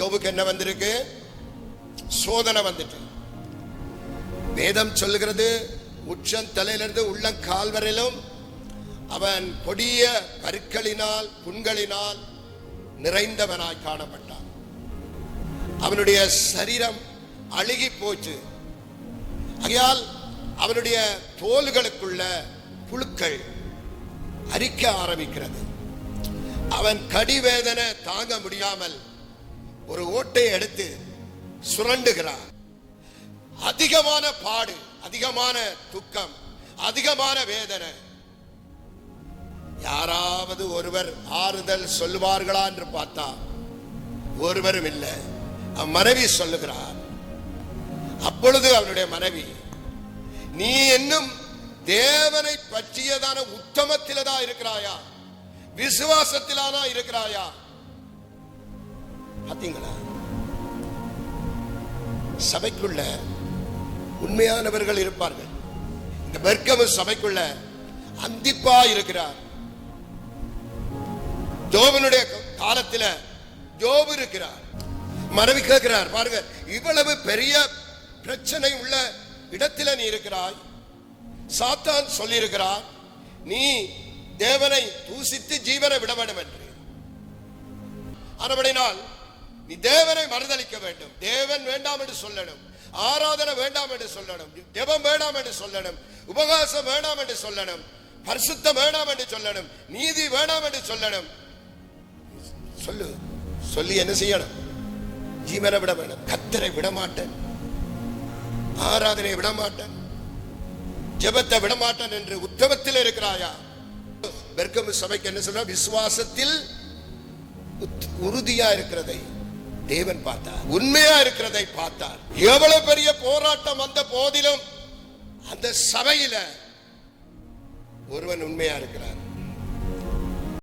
யோபுக்கு என்ன வந்திருக்கு? சோதனை வந்துட்டு. வேதம் சொல்லுகிறது, உச்சம் தலையிலிருந்து உள்ளம் கால் வரையிலும் அவன் கொடிய பருக்களினால் புண்களினால் நிறைந்தவனாய் காணப்பட்டான். அவனுடைய சரீரம் அழுகி போச்சு. ஆகையால் அவனுடைய தோள்களுக்குள்ள புழுக்கள் அரிக்க ஆரம்பிக்கிறது. அவன் கடிவேதனை தாங்க முடியாமல் ஒரு ஓட்டை எடுத்து சுரண்டுகிறான். அதிகமான பாடு, அதிகமான துக்கம், அதிகமான வேதனை. யாராவது ஒருவர் ஆறுதல் சொல்லுவார்களா என்று பார்த்தா ஒருவரும் இல்லை. அவன் மனைவி சொல்லுகிறார். அப்பொழுது அவனுடைய மனைவி, நீ இன்னும் தேவனை பற்றியதான உத்தமத்தில்தான் இருக்கிறாயா? விசுவாசத்திலானா இருக்கிறாயா? பாத்தீங்களா? சபைக்குள்ள உண்மையானவர்கள் இருப்பார்கள். இந்த பெர்கமு சபைக்குள்ள அந்திப்பா இருக்கிறார். ஜோபனுடைய காலத்துல ஜோபு இருக்கிறார். மனைவி கேட்கிறார், பாருங்க, இவ்வளவு பெரிய பிரச்சனை உள்ள இடத்துல நீ இருக்கிறாய். சாத்தான் சொல்லி இருக்கிறார், நீ தேவனை தூசித்து ஜீவனை விட வேண்டும் என்று. ஆனபடினால் நீ தேவனை மறுதலிக்க வேண்டும். தேவன் வேண்டாம் என்று சொல்லணும். ஆராதனை வேண்டாம் என்று சொல்லணும். ஜெபம் வேண்டாம் என்று சொல்லணும். உபவாசம் வேண்டாம் என்று சொல்லணும். பரிசுத்தம் வேண்டாம் என்று சொல்லணும். நீதி வேண்டாம் என்று சொல்லணும். சொல்லி என்ன செய்யணும்? ஜீவனை விட வேணும். கர்த்தரை விட மாட்டேன், ஆராதனை விட மாட்டேன், ஜெபத்தை விட மாட்டேன் என்று உத்தமத்தில் இருக்கிறாயா? பெர்கமு சபைக்கு என்ன சொல்ற? விசுவாசத்தில் உறுதியா இருக்கிறதை தேவன் பார்த்தார், உண்மையா இருக்கிறதை பார்த்தார். எவ்வளவு பெரிய போராட்டம் வந்த போதிலும் அந்த சபையில ஒருவன் உண்மையா இருக்கிறார்.